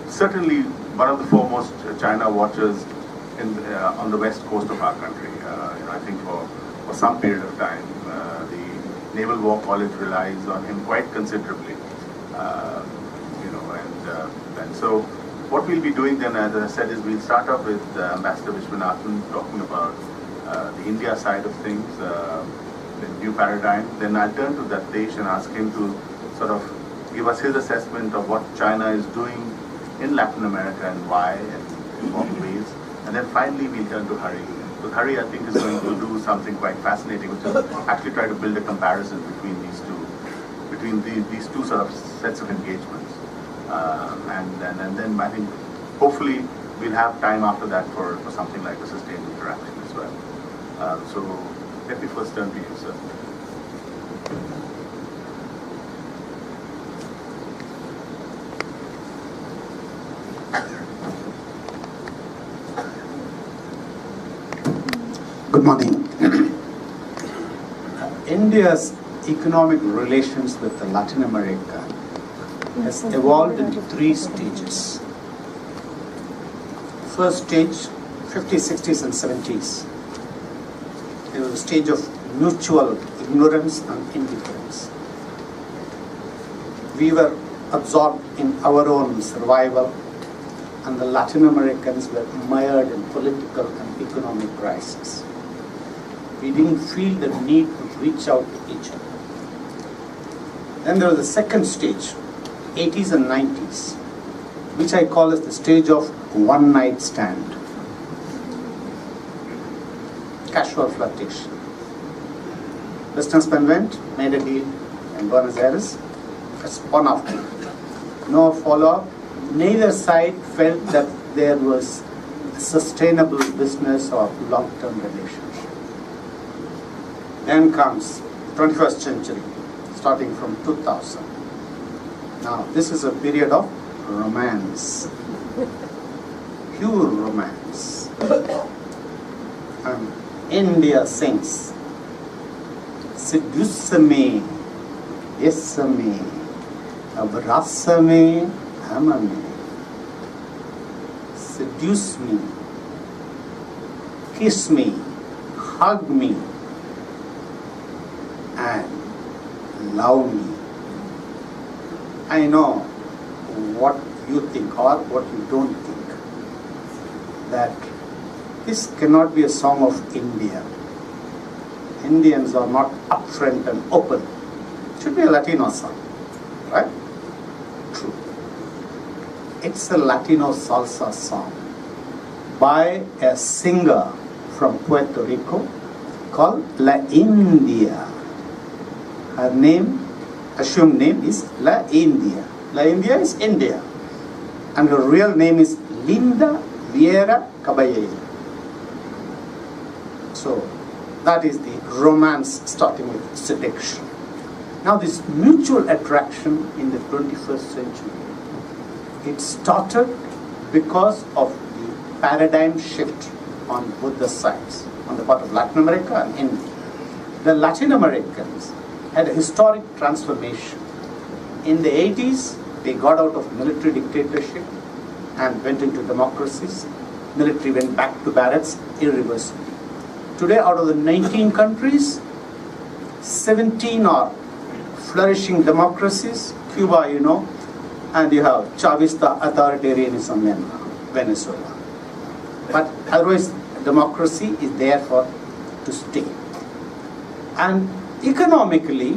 certainly one of the foremost China watchers on the west coast of our country. I think for some period of time, the Naval War College relies on him quite considerably. And so what we'll be doing then, as I said, is we'll start off with Ambassador Vishwanathan talking about the India side of things, the new paradigm. Then I'll turn to Dattesh and ask him to sort of give us his assessment of what China is doing in Latin America and why and in what ways. And then finally we'll turn to Hari. So Hari, I think, is going to do something quite fascinating, which is actually try to build a comparison between these two sort of sets of engagements. And then I think hopefully we'll have time after that for something like a sustained interaction as well. So let me first turn to you, sir. Good morning. India's economic relations with Latin America has evolved into 3 stages. First stage, 50s, 60s and 70s. It was a stage of mutual ignorance and indifference. We were absorbed in our own survival, and the Latin Americans were mired in political and economic crisis. We didn't feel the need to reach out to each other. Then there was the second stage, 80s and 90s, which I call as the stage of one-night stand. Casual flirtation. Businessmen went, made a deal in Buenos Aires, spun off. No follow-up. Neither side felt that there was a sustainable business or long-term relationship. Then comes 21st century, starting from 2000. Now, this is a period of romance, pure romance. And India sings, seduce me, yes me, abrasa me, ama me. Seduce me, kiss me, hug me, and love me. I know what you think or what you don't think, that this cannot be a song of India. Indians are not upfront and open. It should be a Latino song, right? True. It's a Latino salsa song by a singer from Puerto Rico called La India. Her name, assumed name, is La India. La India is India. And her real name is Linda Vieira Caballero. So, that is the romance starting with seduction. Now, this mutual attraction in the 21st century, it started because of the paradigm shift on both the sides, on the part of Latin America and India. The Latin Americans had a historic transformation. In the 80s, they got out of military dictatorship and went into democracies. Military went back to barracks irreversibly. Today, out of the 19 countries, 17 are flourishing democracies. Cuba, you know, and you have Chavista authoritarianism in Venezuela. But otherwise, democracy is there to stay. And economically,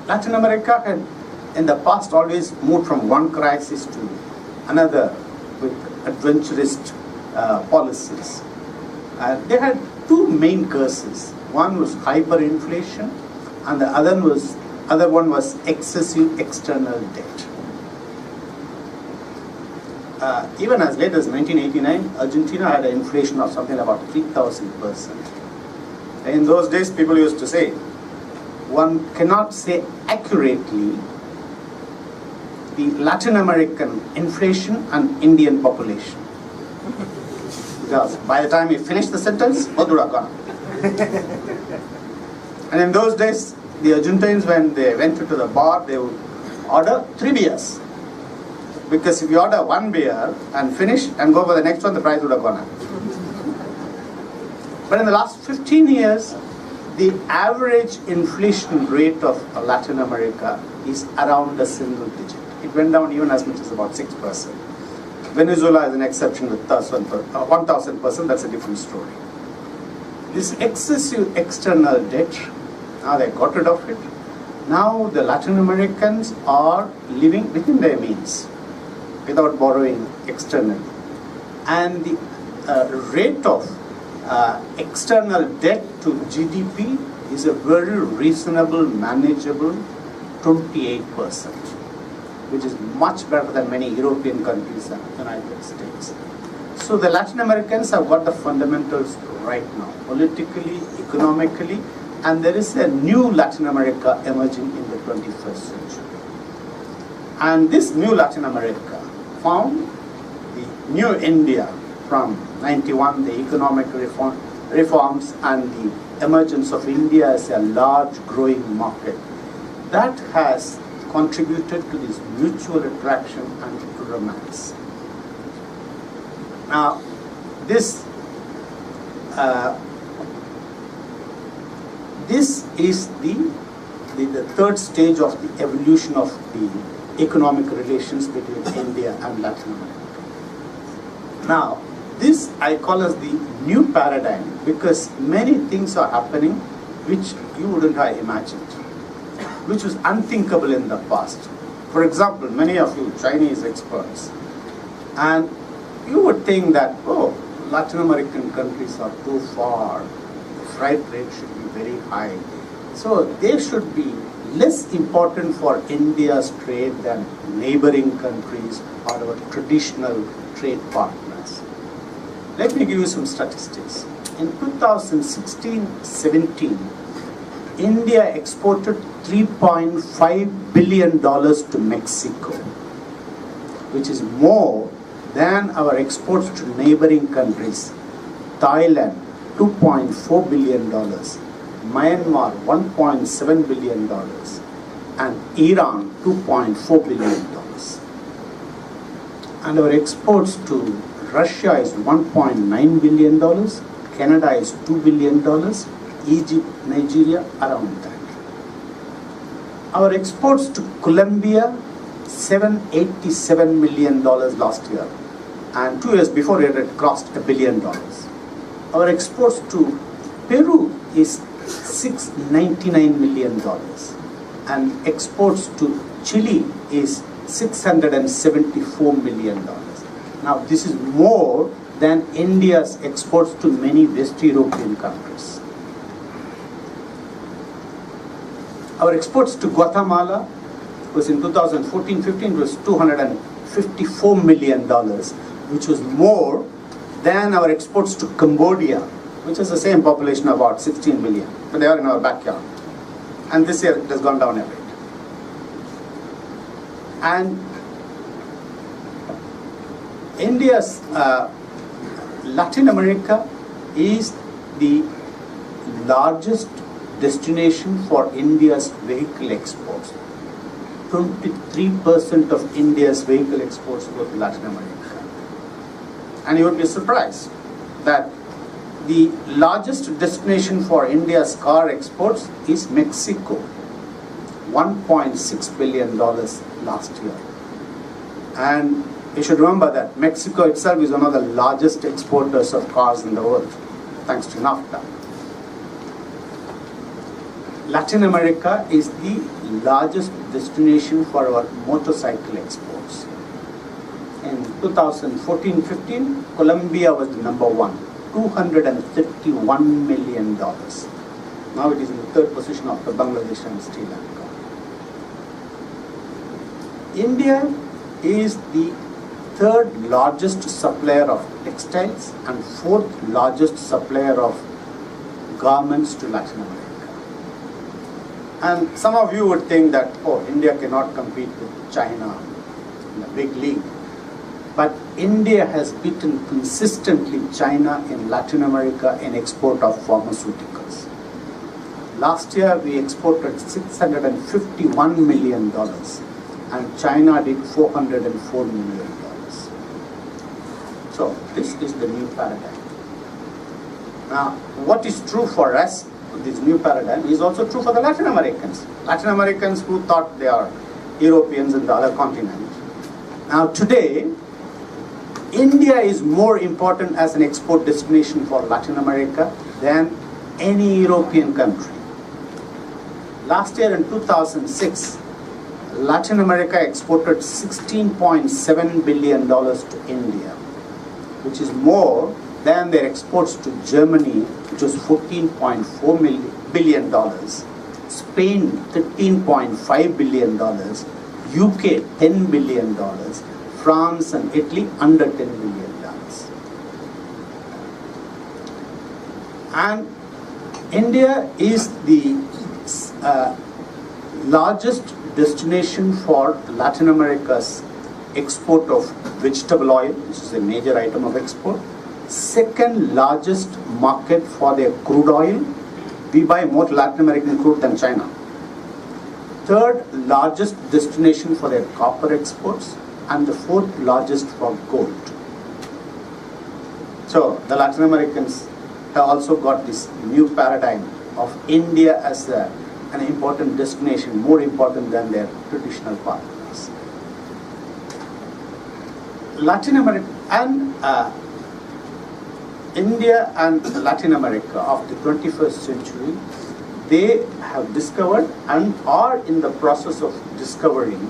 Latin America had in the past always moved from one crisis to another with adventurous policies. They had 2 main curses. One was hyperinflation, and the other one was excessive external debt. Even as late as 1989, Argentina had an inflation of something about 3,000%. In those days, people used to say, one cannot say accurately the Latin American inflation and Indian population. Because by the time you finish the sentence, both would have gone. And in those days, the Argentines, when they went to the bar, they would order 3 beers. because if you order one beer and finish and go for the next one, the price would have gone up. But in the last 15 years, the average inflation rate of Latin America is around a single digit. It went down even as much as about 6%. Venezuela is an exception with 1,000%, that's a different story. This excessive external debt, now they got rid of it. Now the Latin Americans are living within their means, without borrowing externally. And the rate of external debt to GDP is a very reasonable, manageable 28%, which is much better than many European countries and the United States. So the Latin Americans have got the fundamentals right now, politically, economically, and there is a new Latin America emerging in the 21st century. And this new Latin America found the new India from 91, the economic reforms and the emergence of India as a large growing market. That has contributed to this mutual attraction and romance. Now, this is the third stage of the evolution of the economic relations between India and Latin America. Now, this I call as the new paradigm because many things are happening which you wouldn't have imagined, which was unthinkable in the past. For example, many of you Chinese experts, and you would think that, oh, Latin American countries are too far, the freight rate should be very high. So they should be less important for India's trade than neighboring countries or our traditional trade partners. Let me give you some statistics. In 2016-17, India exported $3.5 billion to Mexico, which is more than our exports to neighboring countries. Thailand, $2.4 billion, Myanmar, $1.7 billion, and Iran, $2.4 billion. And our exports to Russia is $1.9 billion, Canada is $2 billion, Egypt, Nigeria, around that. Our exports to Colombia, $787 million last year, and 2 years before it had crossed $1 billion. Our exports to Peru is $699 million, and exports to Chile is $674 million. Now, this is more than India's exports to many West European countries. Our exports to Guatemala was in 2014-15 was $254 million, which was more than our exports to Cambodia, which has the same population of about 16 million, but they are in our backyard. And this year it has gone down a bit. And India's Latin America is the largest destination for India's vehicle exports. 23% of India's vehicle exports go to Latin America. And you would be surprised that the largest destination for India's car exports is Mexico, $1.6 billion last year. And you should remember that Mexico itself is one of the largest exporters of cars in the world, thanks to NAFTA. Latin America is the largest destination for our motorcycle exports. In 2014-15, Colombia was the number one, $231 million. Now it is in the third position after Bangladesh and Sri Lanka. India is the third largest supplier of textiles and fourth largest supplier of garments to Latin America. And some of you would think that, oh, India cannot compete with China in a big league. But India has beaten consistently China in Latin America in export of pharmaceuticals. Last year we exported $651 million, and China did $404 million. So this is the new paradigm. Now, what is true for us, this new paradigm, is also true for the Latin Americans. Latin Americans who thought they are Europeans in the other continent. Now today, India is more important as an export destination for Latin America than any European country. Last year in 2006, Latin America exported $16.7 billion to India, which is more than their exports to Germany, which was $14.4 billion, Spain $13.5 billion, UK $10 billion, France and Italy under $10 billion. And India is the largest destination for Latin America's export of vegetable oil, which is a major item of export. Second largest market for their crude oil. We buy more Latin American crude than China. Third largest destination for their copper exports, and the fourth largest for gold. So the Latin Americans have also got this new paradigm of India as an important destination, more important than their traditional partners. Latin America and India and Latin America of the 21st century, they have discovered and are in the process of discovering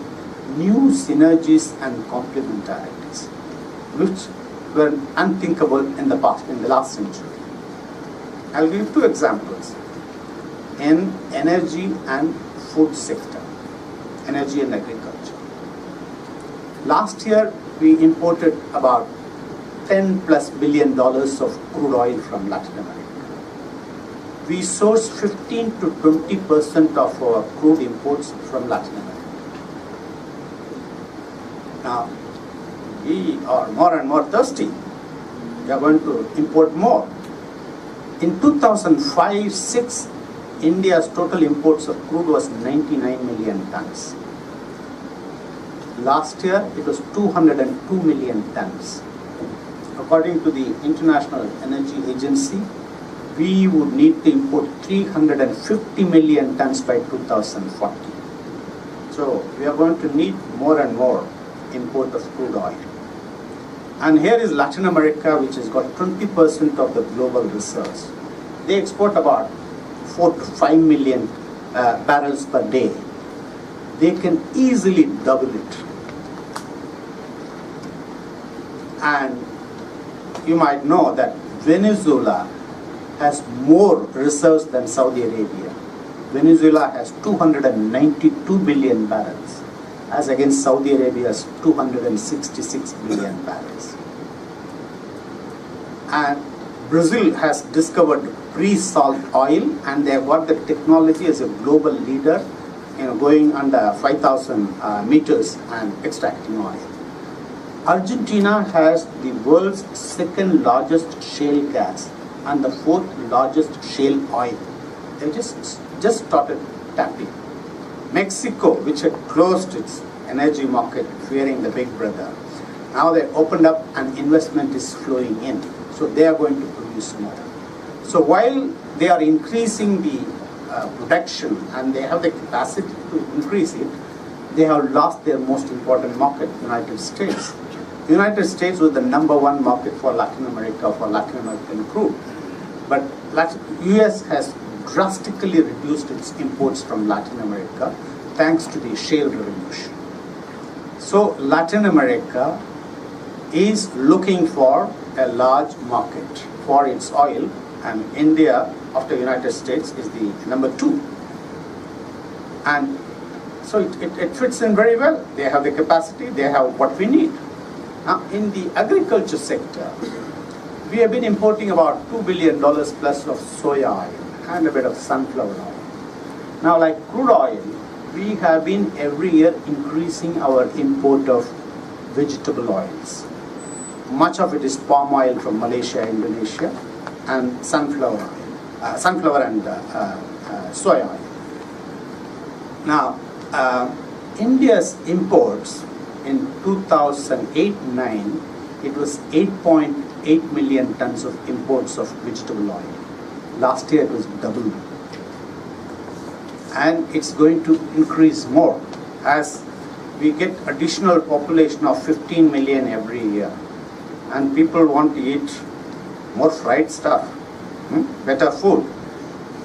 new synergies and complementarities, which were unthinkable in the past, in the last century. I'll give two examples. In energy and food sector, energy and agriculture. Last year, we imported about $10+ billion of crude oil from Latin America. We source 15 to 20% of our crude imports from Latin America. Now, we are more and more thirsty. We are going to import more. In 2005-06, India's total imports of crude was 99 million tons. Last year, it was 202 million tons. According to the International Energy Agency, we would need to import 350 million tons by 2040. So we are going to need more and more import of crude oil. And here is Latin America, which has got 20% of the global reserves. They export about 4 to 5 million barrels per day. They can easily double it. And you might know that Venezuela has more reserves than Saudi Arabia. Venezuela has 292 billion barrels, as against Saudi Arabia's 266 billion barrels. And Brazil has discovered pre-salt oil, and they have got the technology as a global leader, going under 5,000 meters and extracting oil. Argentina has the world's second largest shale gas and the fourth largest shale oil. They just started tapping. Mexico, which had closed its energy market fearing the big brother, now they opened up and investment is flowing in. So they are going to produce more. So while they are increasing the production and they have the capacity to increase it, they have lost their most important market, United States. The United States was the #1 market for Latin America, for Latin American crude. But US has drastically reduced its imports from Latin America thanks to the shale revolution. So Latin America is looking for a large market for its oil, and India, after United States, is the #2. And so it fits in very well. They have the capacity, they have what we need. Now, in the agriculture sector, we have been importing about $2 billion plus of soya oil and a bit of sunflower oil. Now, like crude oil, we have been every year increasing our import of vegetable oils. Much of it is palm oil from Malaysia, Indonesia, and sunflower and soy oil. Now, India's imports in 2008-9, it was 8.8 million tons of imports of vegetable oil. Last year it was double. And it's going to increase more as we get additional population of 15 million every year. And people want to eat more fried stuff, better food,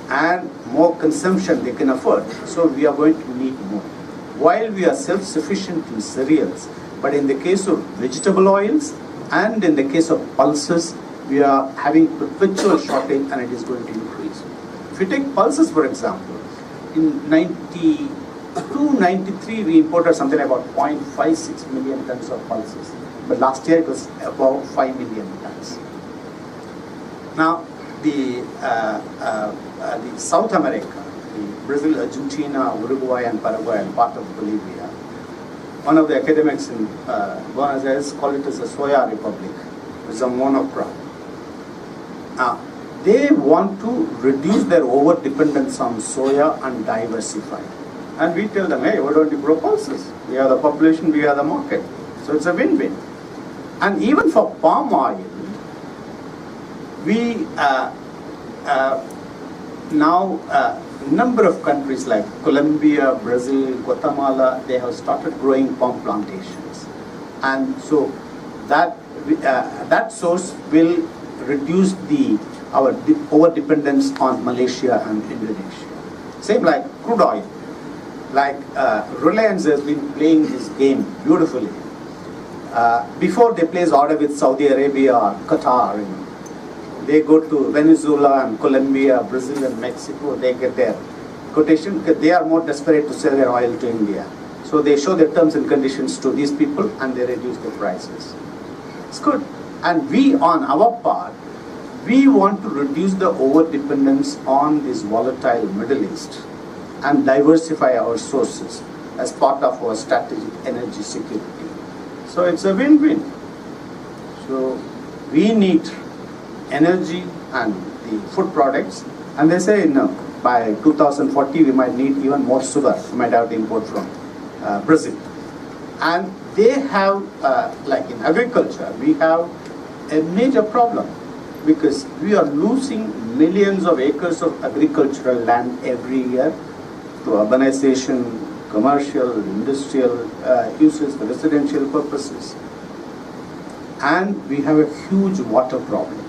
and more consumption they can afford. So we are going to need more. While we are self-sufficient in cereals, but in the case of vegetable oils and in the case of pulses, we are having perpetual shortage and it is going to increase. If you take pulses, for example, in 92-93 we imported something about 0.56 million tons of pulses, but last year it was about 5 million tons. Now, the South America, the Brazil, Argentina, Uruguay and Paraguay and part of Bolivia, one of the academics in Buenos Aires called it as a soya republic. It's a monocrop. Now, they want to reduce their over-dependence on soya and diversify. And we tell them, hey, why don't you grow pulses? We are the population, we are the market. So it's a win-win. And even for palm oil, we now number of countries like Colombia, Brazil, Guatemala, they have started growing palm plantations. And so that source will reduce our over-dependence on Malaysia and Indonesia. Same like crude oil. Like Reliance has been playing this game beautifully. Before they place order with Saudi Arabia or Qatar, they go to Venezuela and Colombia, Brazil and Mexico, they get their quotation because they are more desperate to sell their oil to India. So they show their terms and conditions to these people and they reduce the prices. It's good. And we, on our part, we want to reduce the over-dependence on this volatile Middle East and diversify our sources as part of our strategic energy security. So it's a win-win. So we need energy and the food products, and they say by 2040 we might need even more sugar. We might have to import from Brazil. And they have, like in agriculture, we have a major problem because we are losing millions of acres of agricultural land every year to urbanization, commercial, industrial uses, the residential purposes. And we have a huge water problem.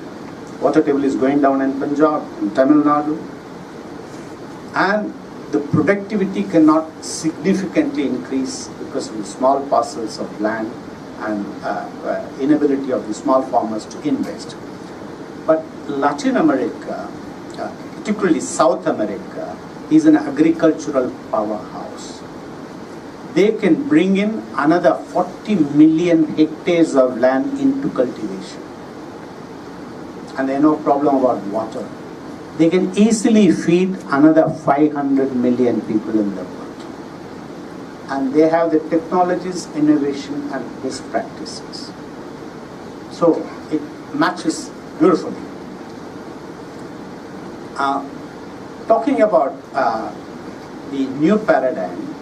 Water table is going down in Punjab, in Tamil Nadu. And the productivity cannot significantly increase because of the small parcels of land and inability of the small farmers to invest. But Latin America, particularly South America, is an agricultural powerhouse. They can bring in another 40 million hectares of land into cultivation. And they have no problem about water. They can easily feed another 500 million people in the world. And they have the technologies, innovation and best practices. So it matches beautifully. Talking about the new paradigm,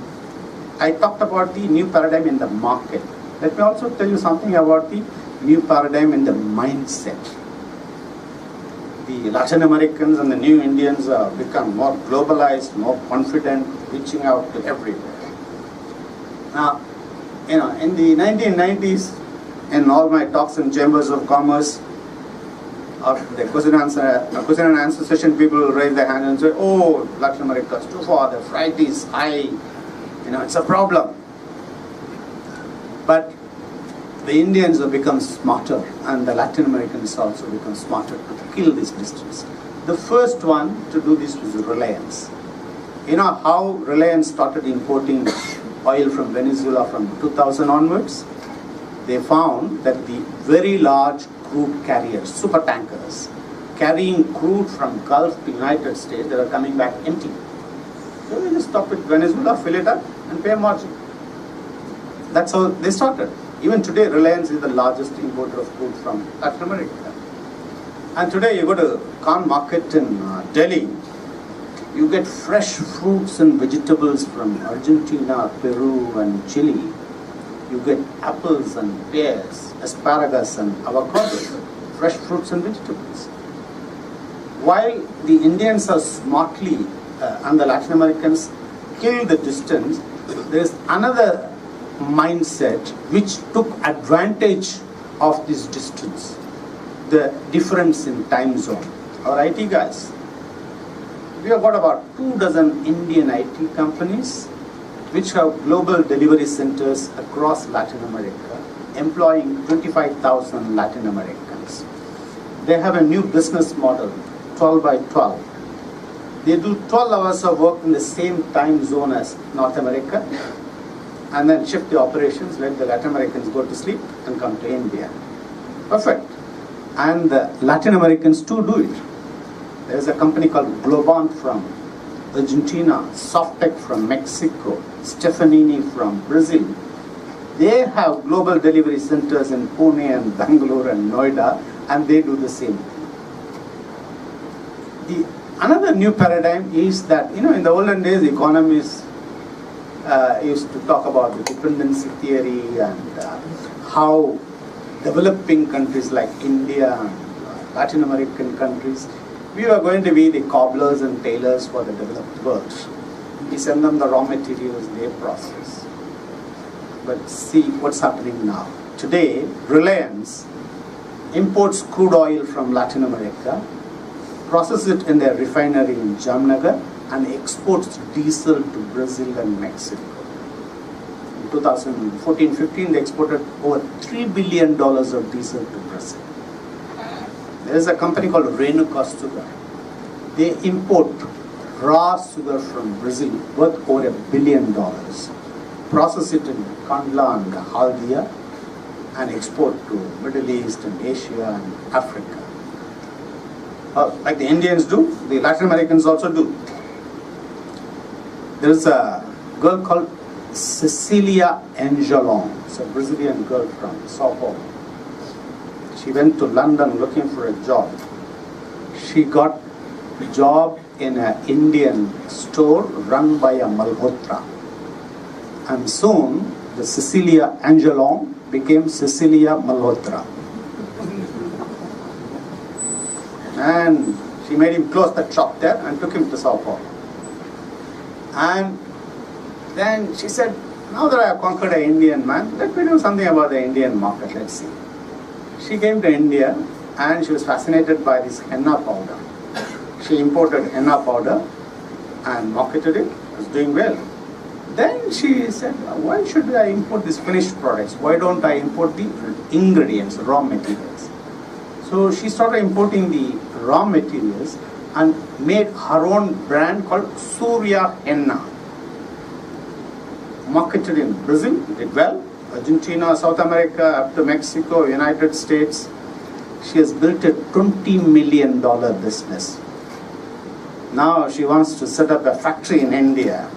I talked about the new paradigm in the market. Let me also tell you something about the new paradigm in the mindset. The Latin Americans and the new Indians have become more globalized, more confident, reaching out to everywhere. Now, in the 1990s, in all my talks in chambers of commerce, after the question and answer session, people will raise their hand and say, oh, Latin America is too far, the freight is high, it's a problem. But the Indians have become smarter and the Latin Americans also become smarter to kill this distance. The first one to do this was Reliance. You know how Reliance started importing oil from Venezuela from 2000 onwards? They found that the very large crude carriers, super tankers, carrying crude from Gulf to United States, they were coming back empty. So they just stop at Venezuela, fill it up and pay a margin. That's how they started. Even today, Reliance is the largest importer of crude from Latin America. And today you go to Khan market in Delhi, You get fresh fruits and vegetables from Argentina, Peru, and Chile. You get apples and pears, asparagus and avocados, fresh fruits and vegetables. While the Indians are smartly, and the Latin Americans kill the distance, there is another mindset which took advantage of this distance, the difference in time zone. Our IT guys, we have got about 24 Indian IT companies which have global delivery centers across Latin America, employing 25,000 Latin Americans. They have a new business model, 12 by 12. They do 12 hours of work in the same time zone as North America, and then shift the operations, let the Latin Americans go to sleep and come to India. Perfect. And the Latin Americans too do it. There's a company called Globant from Argentina, Softec from Mexico, Stefanini from Brazil. They have global delivery centers in Pune and Bangalore and Noida, and they do the same thing. Another new paradigm is that, in the olden days, economists used to talk about the dependency theory and how developing countries like India and Latin American countries, we were going to be the cobblers and tailors for the developed world. We send them the raw materials, they process. But see what's happening now. Today, Reliance imports crude oil from Latin America, processes it in their refinery in Jamnagar, and exports diesel to Brazil and Mexico. In 2014-15, they exported over $3 billion of diesel to Brazil. There is a company called Renuka Sugar. They import raw sugar from Brazil worth over $1 billion, process it in Kandla and Haldia, and export to Middle East and Asia and Africa. Like the Indians do, the Latin Americans also do. There is a girl called Cecilia Angelon. It's a Brazilian girl from Sao Paulo. She went to London looking for a job. She got a job in an Indian store run by a Malhotra. And soon, the Cecilia Angelon became Cecilia Malhotra. And she made him close the shop there and took him to Sao Paulo. And then she said, now that I have conquered an Indian man, let me do something about the Indian market, let's see. She came to India and she was fascinated by this henna powder. She imported henna powder and marketed it. It was doing well. Then she said, why should I import these finished products? Why don't I import the ingredients, raw materials? So she started importing the raw materials and made her own brand called Surya Henna. Marketed in Brazil, did well. Argentina, South America, up to Mexico, United States. She has built a $20 million business. Now she wants to set up a factory in India.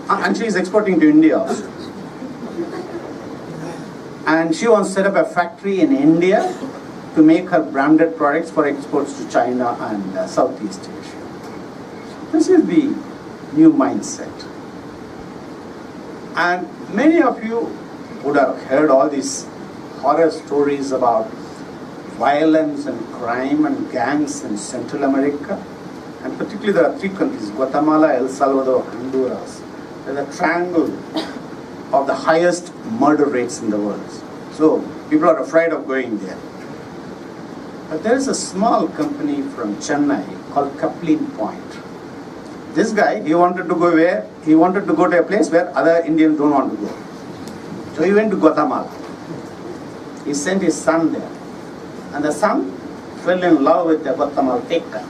And she is exporting to India also. And she wants to set up a factory in India to make her branded products for exports to China and Southeast Asia. This is the new mindset. And many of you would have heard all these horror stories about violence and crime and gangs in Central America. And particularly there are three countries, Guatemala, El Salvador, Honduras. There's a triangle of the highest murder rates in the world. So people are afraid of going there. But there is a small company from Chennai called Kaplin Point. This guy, he wanted to go where? He wanted to go to a place where other Indians don't want to go. So he went to Guatemala. He sent his son there. And the son fell in love with the Guatemalteca.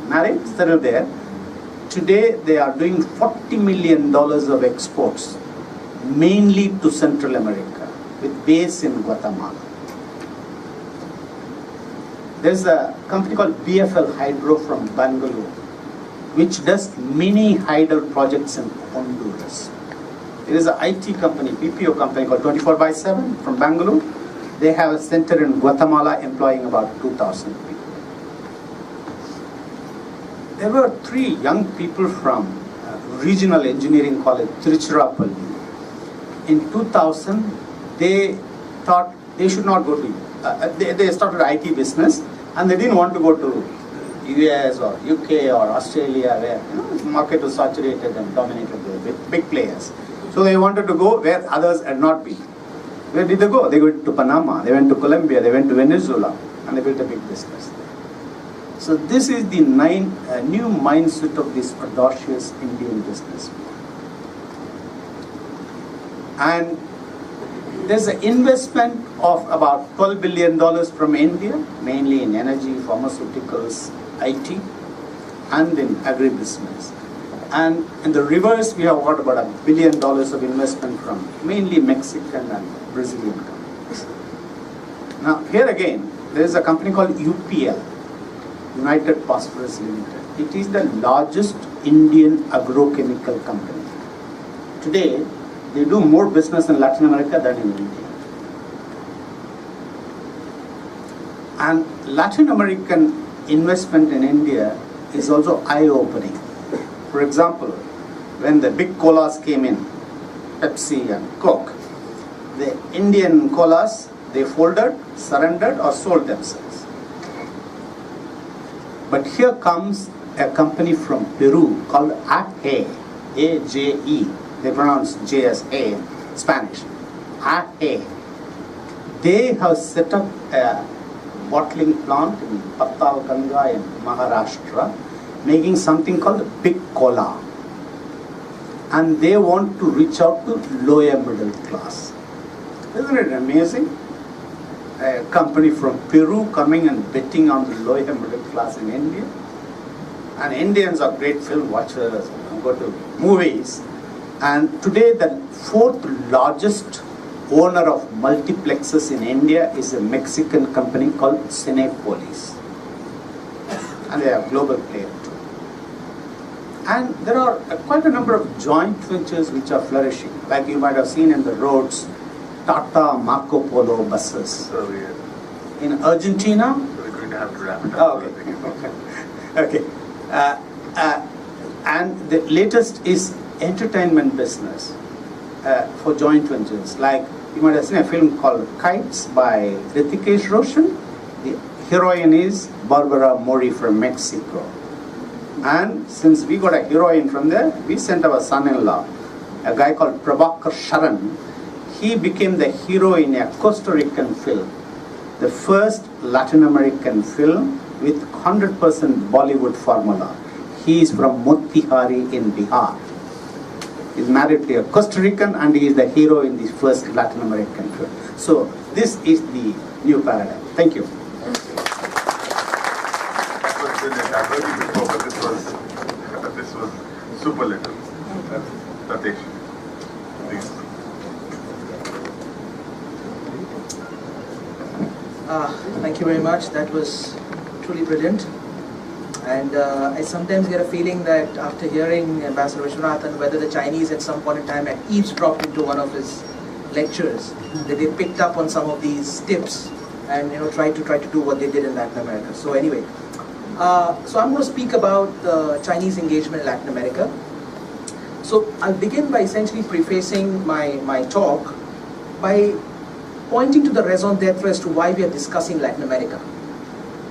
Married, settled there. Today they are doing $40 million of exports, mainly to Central America, with base in Guatemala. There's a company called BFL Hydro from Bangalore, which does mini hydel projects in Honduras. There is an IT company, BPO company called 24/7 from Bangalore. They have a center in Guatemala employing about 2,000 people. there were 3 young people from Regional Engineering College, Tiruchirappalli. In 2000, they thought they should not go to, they started IT business, and they didn't want to go to US or UK or Australia, where the market was saturated and dominated by big players. So they wanted to go where others had not been. Where did they go? They went to Panama, they went to Colombia, they went to Venezuela, and they built a big business there. So this is the new mindset of this audacious Indian businessman. And there's an investment of about $12 billion from India, mainly in energy, pharmaceuticals, IT, and in agribusiness. And in the reverse, we have got about $1 billion of investment from mainly Mexican and Brazilian companies. Now, here again, there is a company called UPL, United Phosphorus Limited. It is the largest Indian agrochemical company. Today, they do more business in Latin America than in India. And Latin American investment in India is also eye-opening. For example, when the big colas came in, Pepsi and Coke, the Indian colas, they folded, surrendered, or sold themselves. But here comes a company from Peru called AGE, A-J-E. They pronounce J as A, Spanish. AGE. They have set up a bottling plant in Patalganga in Maharashtra, making something called Big Cola. And they want to reach out to lower middle class. Isn't it amazing? A company from Peru coming and betting on the lower middle class in India. And Indians are great film watchers, go to movies. And today the 4th largest owner of multiplexes in India is a Mexican company called Cinepolis. And they are a global player too. And there are quite a number of joint ventures which are flourishing. Like you might have seen in the roads, Tata Marco Polo buses. So we In Argentina. So we're going to have to wrap it up. Okay. And the latest is entertainment business for joint ventures. Like you might have seen a film called Kites by Hrithikesh Roshan. The heroine is Barbara Mori from Mexico. And since we got a heroine from there, we sent our son-in-law, a guy called Prabhakar Sharan. He became the hero in a Costa Rican film, the first Latin American film with 100% Bollywood formula. He is from Motihari in Bihar. He's married to a Costa Rican and he is the hero in the first Latin American film. So this is the new paradigm. Thank you. I've heard you before, but this was superlative. Tatesh, please. Thank you very much. That was truly brilliant. And I sometimes get a feeling that after hearing Ambassador Vishwanathan, whether the Chinese at some point in time had eavesdropped into one of his lectures, that they picked up on some of these tips and tried to do what they did in Latin America. So anyway, so I'm going to speak about the Chinese engagement in Latin America. So I'll begin by essentially prefacing my talk by pointing to the raison d'etre as to why we are discussing Latin America.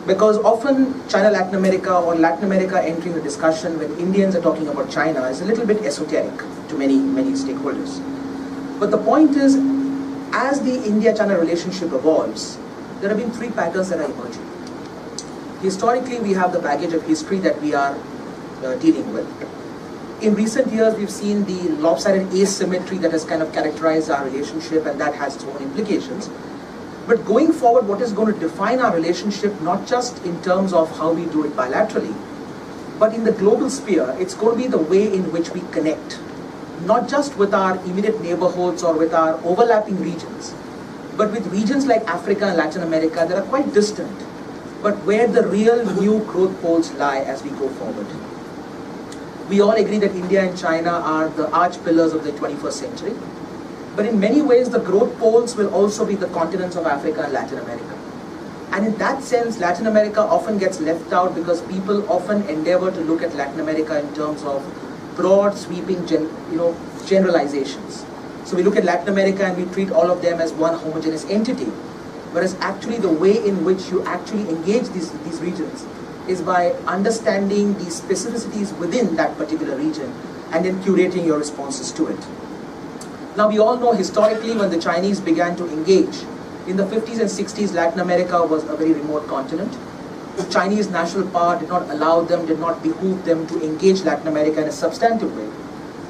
Because often China-Latin America or Latin America entering the discussion when Indians are talking about China is a little bit esoteric to many stakeholders. But the point is, as the India-China relationship evolves, there have been 3 patterns that are emerging. Historically, we have the baggage of history that we are dealing with. In recent years, we've seen the lopsided asymmetry that has kind of characterized our relationship, and that has its own implications. But going forward, what is going to define our relationship, not just in terms of how we do it bilaterally, but in the global sphere, it's going to be the way in which we connect, not just with our immediate neighborhoods or with our overlapping regions, but with regions like Africa and Latin America that are quite distant, but where the real new growth poles lie as we go forward. We all agree that India and China are the arch pillars of the 21st century. But in many ways, the growth poles will also be the continents of Africa and Latin America. And in that sense, Latin America often gets left out because people often endeavor to look at Latin America in terms of broad, sweeping, generalizations. So we look at Latin America and we treat all of them as one homogeneous entity. Whereas actually the way in which you actually engage these regions is by understanding the specificities within that particular region and then curating your responses to it. Now we all know historically when the Chinese began to engage, in the 50s and 60s, Latin America was a very remote continent. Chinese national power did not allow them, did not behoove them to engage Latin America in a substantive way.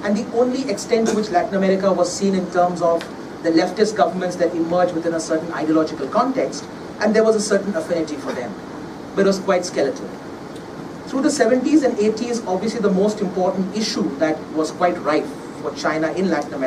And the only extent to which Latin America was seen in terms of the leftist governments that emerged within a certain ideological context, and there was a certain affinity for them, but it was quite skeletal. Through the 70s and 80s, obviously the most important issue that was quite rife for China in Latin America